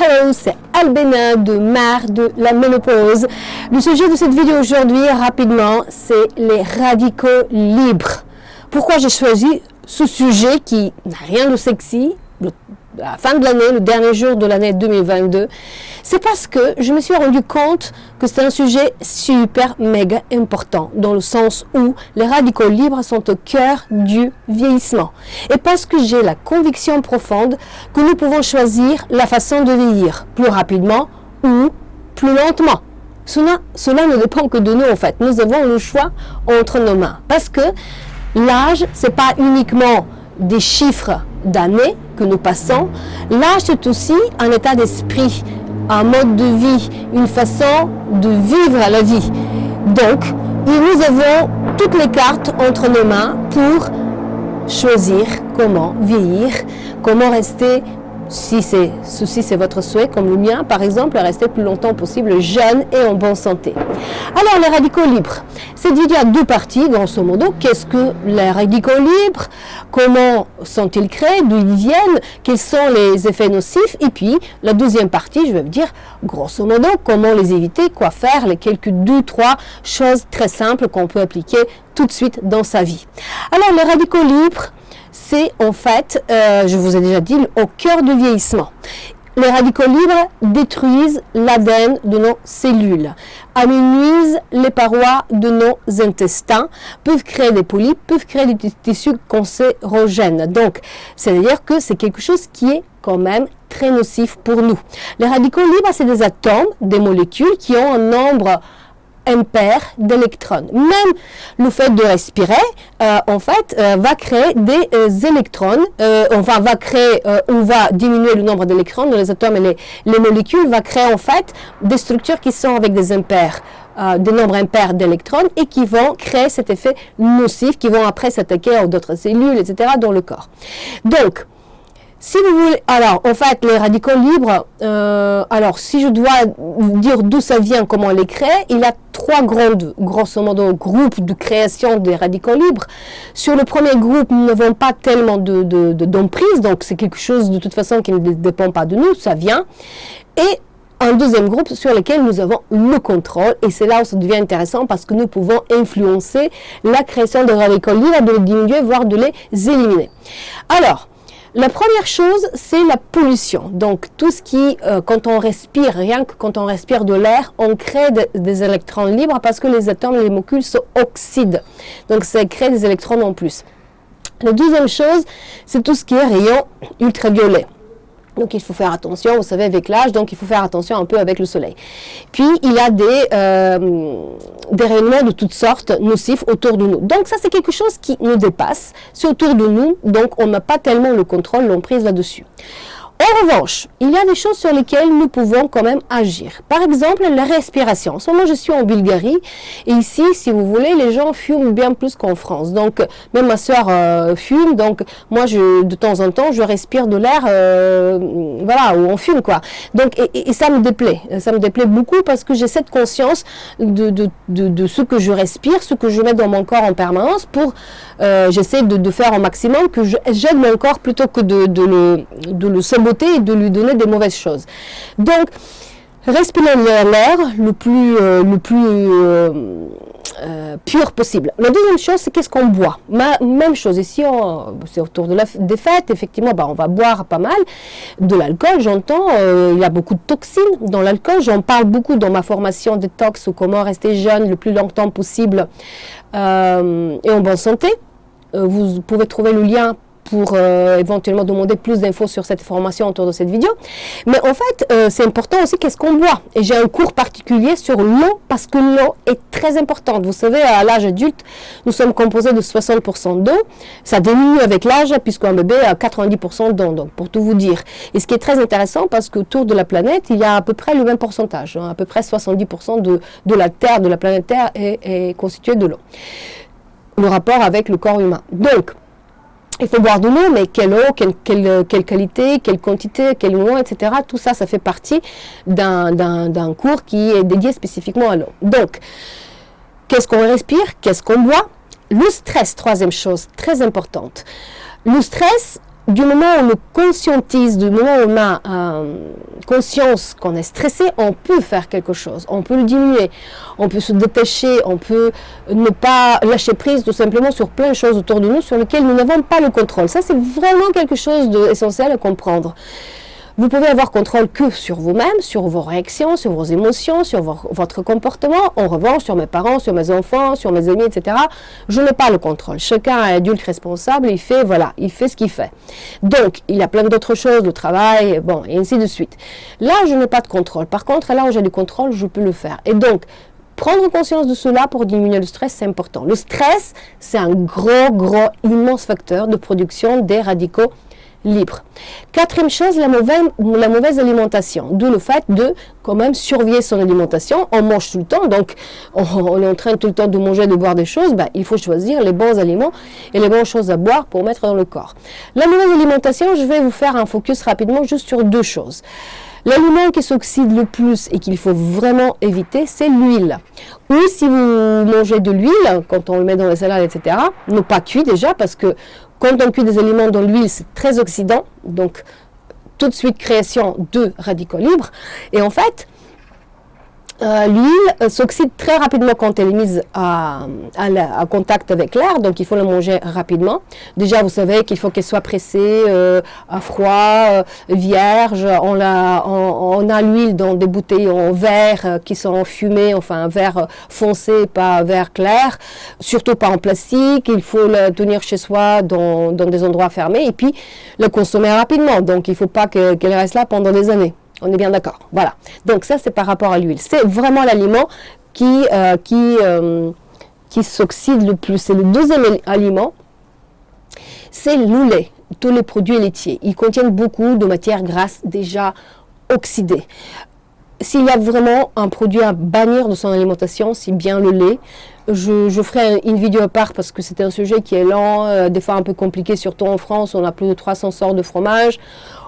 Hello, c'est Albena de Mère de la Ménopause. Le sujet de cette vidéo aujourd'hui, rapidement, c'est les radicaux libres. Pourquoi j'ai choisi ce sujet qui n'a rien de sexy, à la fin de l'année, le dernier jour de l'année 2022, c'est parce que je me suis rendu compte que c'est un sujet super méga important, dans le sens où les radicaux libres sont au cœur du vieillissement. Et parce que j'ai la conviction profonde que nous pouvons choisir la façon de vieillir, plus rapidement ou plus lentement. Cela ne dépend que de nous en fait. Nous avons le choix entre nos mains. Parce que l'âge, c'est pas uniquement des chiffres d'années que nous passons. L'âge, c'est aussi un état d'esprit, un mode de vie, une façon de vivre la vie. Donc, nous avons toutes les cartes entre nos mains pour choisir comment vieillir, comment rester, si c'est votre souhait, comme le mien, par exemple, rester plus longtemps possible jeune et en bonne santé. Alors, les radicaux libres. Cette vidéo a deux parties, grosso modo. Qu'est-ce que les radicaux libres? Comment sont-ils créés? D'où ils viennent? Quels sont les effets nocifs? Et puis, la deuxième partie, je vais vous dire, grosso modo, comment les éviter, quoi faire, les quelques 2-3 choses très simples qu'on peut appliquer tout de suite dans sa vie. Alors, les radicaux libres, c'est en fait, je vous ai déjà dit, au cœur du vieillissement. Les radicaux libres détruisent l'ADN de nos cellules, amenuisent les parois de nos intestins, peuvent créer des polypes, peuvent créer des tissus cancérogènes. Donc, c'est-à-dire que c'est quelque chose qui est quand même très nocif pour nous. Les radicaux libres, c'est des atomes, des molécules qui ont un nombre impair d'électrons. Même le fait de respirer, va créer des électrons. On va diminuer le nombre d'électrons dans les atomes et les molécules, va créer en fait des structures qui sont avec des impairs. Des nombres impairs d'électrons et qui vont créer cet effet nocif, qui vont après s'attaquer à d'autres cellules, etc. dans le corps. Donc, si vous voulez, alors en fait les radicaux libres, alors si je dois dire d'où ça vient, comment on les crée, il y a trois grosso modo, groupes de création des radicaux libres. Sur le premier groupe, nous n'avons pas tellement d'emprise, donc c'est quelque chose de toute façon qui ne dépend pas de nous, ça vient. Et un deuxième groupe sur lequel nous avons le contrôle, et c'est là où ça devient intéressant parce que nous pouvons influencer la création des radicaux libres, de les diminuer, voire de les éliminer. Alors, la première chose, c'est la pollution. Donc, tout ce qui, quand on respire, rien que quand on respire de l'air, on crée des électrons libres parce que les atomes et les molécules s'oxydent. Donc, ça crée des électrons en plus. La deuxième chose, c'est tout ce qui est rayons ultraviolets. Donc, il faut faire attention, vous savez, avec l'âge, donc il faut faire attention un peu avec le soleil. Puis, il y a des rayonnements de toutes sortes nocifs autour de nous. Donc, ça, c'est quelque chose qui nous dépasse. C'est autour de nous, donc on n'a pas tellement le contrôle, l'emprise là-dessus. En revanche, il y a des choses sur lesquelles nous pouvons quand même agir. Par exemple, la respiration. En ce moment, je suis en Bulgarie et ici, si vous voulez, les gens fument bien plus qu'en France. Donc, même ma soeur fume. Donc, moi, de temps en temps, je respire de l'air, voilà, où on fume, quoi. Donc, et ça me déplaît. Ça me déplaît beaucoup parce que j'ai cette conscience de ce que je respire, ce que je mets dans mon corps en permanence pour, j'essaie de faire au maximum que j'aide mon corps plutôt que de le saboter et de lui donner des mauvaises choses. Donc, respirer l'air le plus pur possible. La deuxième chose, c'est qu'est-ce qu'on boit. Même chose ici, c'est autour des fêtes, effectivement, on va boire pas mal de l'alcool, j'entends, il y a beaucoup de toxines dans l'alcool, j'en parle beaucoup dans ma formation détox ou comment rester jeune le plus longtemps possible et en bonne santé. Vous pouvez trouver le lien pour éventuellement demander plus d'infos sur cette formation autour de cette vidéo. Mais en fait, c'est important aussi qu'est-ce qu'on boit. Et j'ai un cours particulier sur l'eau parce que l'eau est très importante. Vous savez, à l'âge adulte, nous sommes composés de 60% d'eau. Ça diminue avec l'âge puisqu'un bébé a 90% d'eau, donc pour tout vous dire. Et ce qui est très intéressant parce qu'autour de la planète, il y a à peu près le même pourcentage. À peu près 70% de la Terre, de la planète Terre est constituée de l'eau. Le rapport avec le corps humain. Donc, il faut boire de l'eau, mais quelle eau, quelle qualité, quelle quantité, quel moment, etc. Tout ça, ça fait partie d'un cours qui est dédié spécifiquement à l'eau. Donc, qu'est-ce qu'on respire? Qu'est-ce qu'on boit? Le stress, troisième chose, très importante. Le stress, du moment où on le conscientise, du moment où on a conscience qu'on est stressé, on peut faire quelque chose, on peut le diminuer, on peut se détacher, on peut ne pas lâcher prise tout simplement sur plein de choses autour de nous sur lesquelles nous n'avons pas le contrôle. Ça, c'est vraiment quelque chose d'essentiel à comprendre. Vous pouvez avoir contrôle que sur vous-même, sur vos réactions, sur vos émotions, sur votre comportement. En revanche, sur mes parents, sur mes enfants, sur mes amis, etc., je n'ai pas le contrôle. Chacun est adulte responsable, il fait ce qu'il fait. Donc, il y a plein d'autres choses, le travail, bon, et ainsi de suite. Là, je n'ai pas de contrôle. Par contre, là où j'ai du contrôle, je peux le faire. Et donc, prendre conscience de cela pour diminuer le stress, c'est important. Le stress, c'est un immense facteur de production des radicaux libre. Quatrième chose, la mauvaise alimentation. D'où le fait de quand même surveiller son alimentation. On mange tout le temps, donc on est en train tout le temps de manger, de boire des choses. Il faut choisir les bons aliments et les bonnes choses à boire pour mettre dans le corps. La mauvaise alimentation, je vais vous faire un focus rapidement juste sur deux choses. L'aliment qui s'oxyde le plus et qu'il faut vraiment éviter, c'est l'huile. Ou si vous mangez de l'huile, quand on le met dans la salade, etc., ne pas cuit déjà, parce que quand on cuit des aliments dans l'huile, c'est très oxydant, donc tout de suite création de radicaux libres. Et en fait, l'huile s'oxyde très rapidement quand elle est mise à contact avec l'air, donc il faut la manger rapidement. Déjà, vous savez qu'il faut qu'elle soit pressée à froid, vierge. On a l'huile dans des bouteilles en verre qui sont fumées, enfin verre foncé, pas verre clair, surtout pas en plastique. Il faut la tenir chez soi dans des endroits fermés et puis la consommer rapidement. Donc il ne faut pas qu'elle reste là pendant des années. On est bien d'accord. Voilà. Donc ça, c'est par rapport à l'huile. C'est vraiment l'aliment qui s'oxyde le plus. Et le deuxième aliment, c'est le lait. Tous les produits laitiers. Ils contiennent beaucoup de matières grasses déjà oxydées. S'il y a vraiment un produit à bannir de son alimentation, c'est bien le lait. Je ferai une vidéo à part parce que c'est un sujet qui est lent, des fois un peu compliqué, surtout en France. On a plus de 300 sortes de fromage.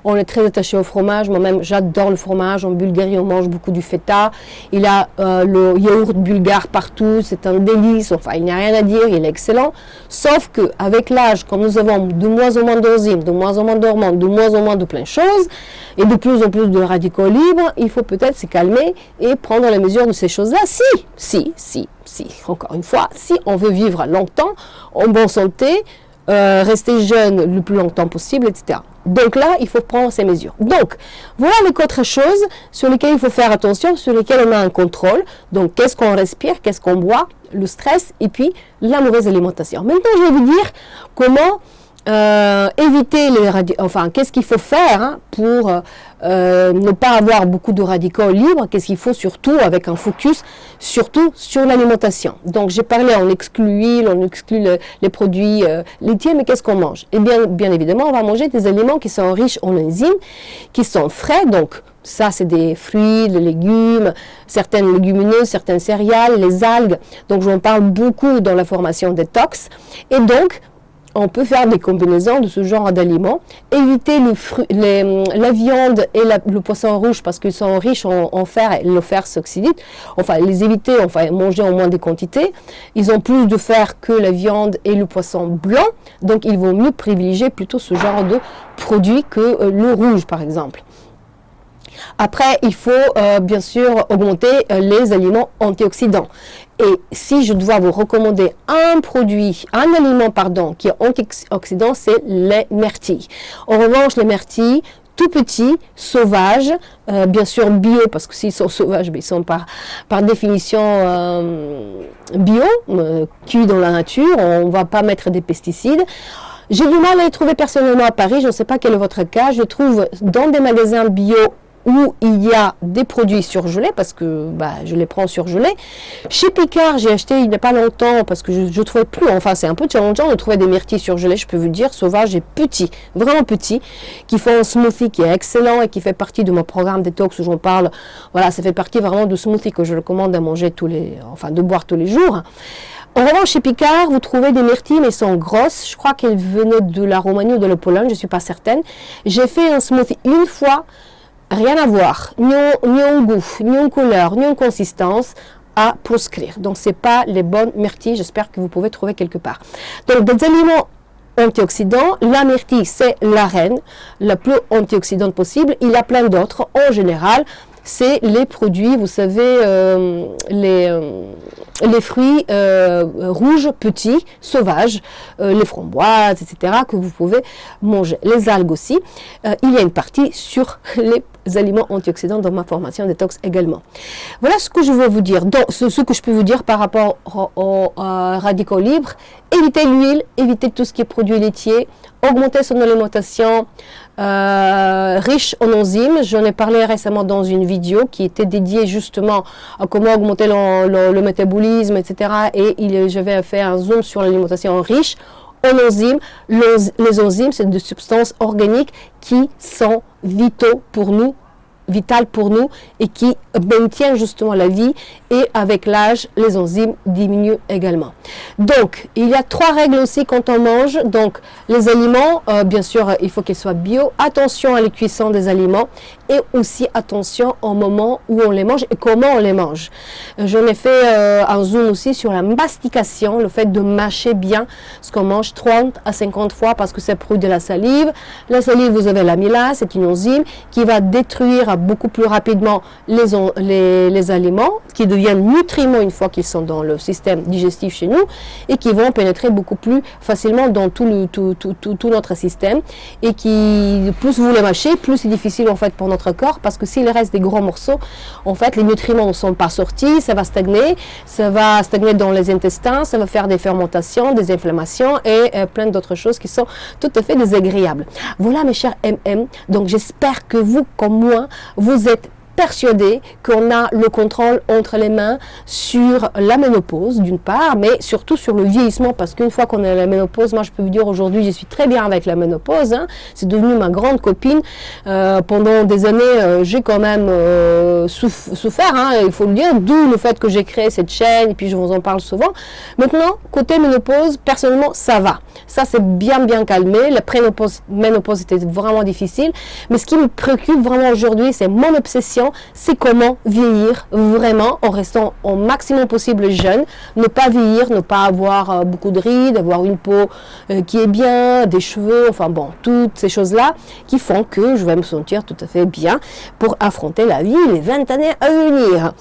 On est très attaché au fromage. Moi-même, j'adore le fromage. En Bulgarie, on mange beaucoup du feta. Il y a le yaourt bulgare partout. C'est un délice. Enfin, il n'y a rien à dire. Il est excellent. Sauf qu'avec l'âge, quand nous avons de moins en moins d'enzymes, de moins en moins d'hormones, de moins en moins de plein de choses, et de plus en plus de radicaux libres, il faut peut-être se calmer et prendre la mesure de ces choses-là. Si, encore une fois, si on veut vivre longtemps, en bonne santé, rester jeune le plus longtemps possible, etc. Donc là, il faut prendre ces mesures. Donc, voilà les quatre choses sur lesquelles il faut faire attention, sur lesquelles on a un contrôle. Donc, qu'est-ce qu'on respire, qu'est-ce qu'on boit, le stress et puis la mauvaise alimentation. Maintenant, je vais vous dire comment éviter qu'est-ce qu'il faut faire pour ne pas avoir beaucoup de radicaux libres, qu'est-ce qu'il faut surtout avec un focus surtout sur l'alimentation. Donc j'ai parlé, on exclut l'huile, on exclut les produits laitiers, mais qu'est-ce qu'on mange? Eh bien évidemment, on va manger des aliments qui sont riches en enzymes, qui sont frais, donc ça c'est des fruits, des légumes, certaines légumineuses, certaines céréales, les algues, donc j'en parle beaucoup dans la formation détox, et donc on peut faire des combinaisons de ce genre d'aliments, éviter la viande et le poisson rouge parce qu'ils sont riches en fer et le fer s'oxyde. Enfin, les éviter, enfin manger en moins de quantités. Ils ont plus de fer que la viande et le poisson blanc, donc il vaut mieux privilégier plutôt ce genre de produits que le rouge par exemple. Après, il faut bien sûr augmenter les aliments antioxydants. Et si je dois vous recommander un aliment qui est antioxydant, c'est les myrtilles. En revanche, les myrtilles, tout petits, sauvages, bien sûr bio, parce que s'ils sont sauvages, ils sont par définition bio, cuits dans la nature, on ne va pas mettre des pesticides. J'ai du mal à les trouver personnellement à Paris, je ne sais pas quel est votre cas, je trouve dans des magasins bio où il y a des produits surgelés, parce que je les prends surgelés. Chez Picard, j'ai acheté il n'y a pas longtemps, parce que je ne trouvais plus, enfin c'est un peu challengeant de trouver des myrtilles surgelées, je peux vous dire, sauvages et petits, vraiment petits, qui font un smoothie qui est excellent et qui fait partie de mon programme détox où j'en parle. Voilà, ça fait partie vraiment de smoothie que je recommande à manger de boire tous les jours. En revanche, chez Picard, vous trouvez des myrtilles, mais elles sont grosses. Je crois qu'elles venaient de la Roumanie ou de la Pologne, je ne suis pas certaine. J'ai fait un smoothie une fois, rien à voir, ni en goût, ni en couleur, ni en consistance à proscrire. Donc, ce n'est pas les bonnes myrtilles, j'espère que vous pouvez trouver quelque part. Donc, des aliments antioxydants. La myrtille, c'est la reine, la plus antioxydante possible. Il y a plein d'autres. En général, c'est les produits, vous savez, les fruits rouges, petits, sauvages, les framboises, etc., que vous pouvez manger. Les algues aussi. Il y a une partie sur les aliments antioxydants dans ma formation détox également. Voilà ce que je veux vous dire. Donc, ce que je peux vous dire par rapport aux radicaux libres. Évitez l'huile, évitez tout ce qui est produits laitiers, augmentez son alimentation riche en enzymes. J'en ai parlé récemment dans une vidéo qui était dédiée justement à comment augmenter le métabolisme, etc. Et j'avais fait un zoom sur l'alimentation riche en enzymes. Les enzymes, c'est des substances organiques qui sont vitales pour nous et qui maintiennent justement la vie, et avec l'âge, les enzymes diminuent également. Donc, il y a 3 règles aussi quand on mange. Donc, les aliments, bien sûr, il faut qu'ils soient bio. Attention à la cuisson des aliments et aussi attention au moment où on les mange et comment on les mange. J'en ai fait un zoom aussi sur la mastication, le fait de mâcher bien ce qu'on mange 30 à 50 fois parce que ça produit de la salive. La salive, vous avez l'amylase, c'est une enzyme qui va détruire beaucoup plus rapidement les aliments qui deviennent nutriments une fois qu'ils sont dans le système digestif chez nous et qui vont pénétrer beaucoup plus facilement dans tout notre système, et qui, plus vous les mâchez, plus c'est difficile en fait pour notre corps, parce que s'il reste des gros morceaux, en fait les nutriments ne sont pas sortis, ça va stagner dans les intestins, ça va faire des fermentations, des inflammations et plein d'autres choses qui sont tout à fait désagréables. Voilà mes chers MM, donc j'espère que vous comme moi, vous êtes persuadés qu'on a le contrôle entre les mains sur la ménopause d'une part, mais surtout sur le vieillissement, parce qu'une fois qu'on est à la ménopause, moi je peux vous dire aujourd'hui je suis très bien avec la ménopause, hein. C'est devenu ma grande copine. Pendant des années j'ai quand même souffert, hein, il faut le dire, d'où le fait que j'ai créé cette chaîne et puis je vous en parle souvent. Maintenant, côté ménopause, personnellement ça va, ça c'est bien calmé. La ménopause était vraiment difficile, mais ce qui me préoccupe vraiment aujourd'hui, c'est mon obsession, c'est comment vieillir vraiment en restant au maximum possible jeune, ne pas vieillir, ne pas avoir beaucoup de rides, avoir une peau qui est bien, des cheveux, enfin bon, toutes ces choses-là qui font que je vais me sentir tout à fait bien pour affronter la vie, les 20 années à venir.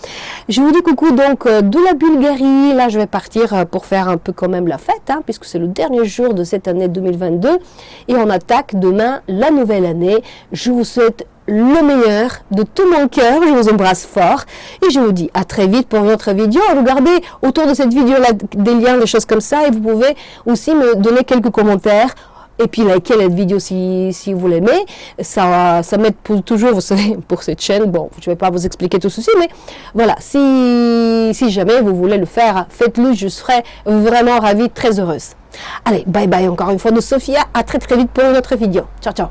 Je vous dis coucou donc de la Bulgarie. Là je vais partir pour faire un peu quand même la fête, hein, puisque c'est le dernier jour de cette année 2022 et on attaque demain la nouvelle année. Je vous souhaite le meilleur de tout mon cœur, je vous embrasse fort et je vous dis à très vite pour une autre vidéo. Regardez autour de cette vidéo là des liens, des choses comme ça, et vous pouvez aussi me donner quelques commentaires et puis likez la vidéo si vous l'aimez. Ça m'aide toujours, vous savez, pour cette chaîne. Bon, je ne vais pas vous expliquer tout ceci, mais voilà, si jamais vous voulez le faire, faites-le, je serai vraiment ravie, très heureuse. Allez, bye bye encore une fois de Sophia, à très vite pour une autre vidéo. Ciao ciao.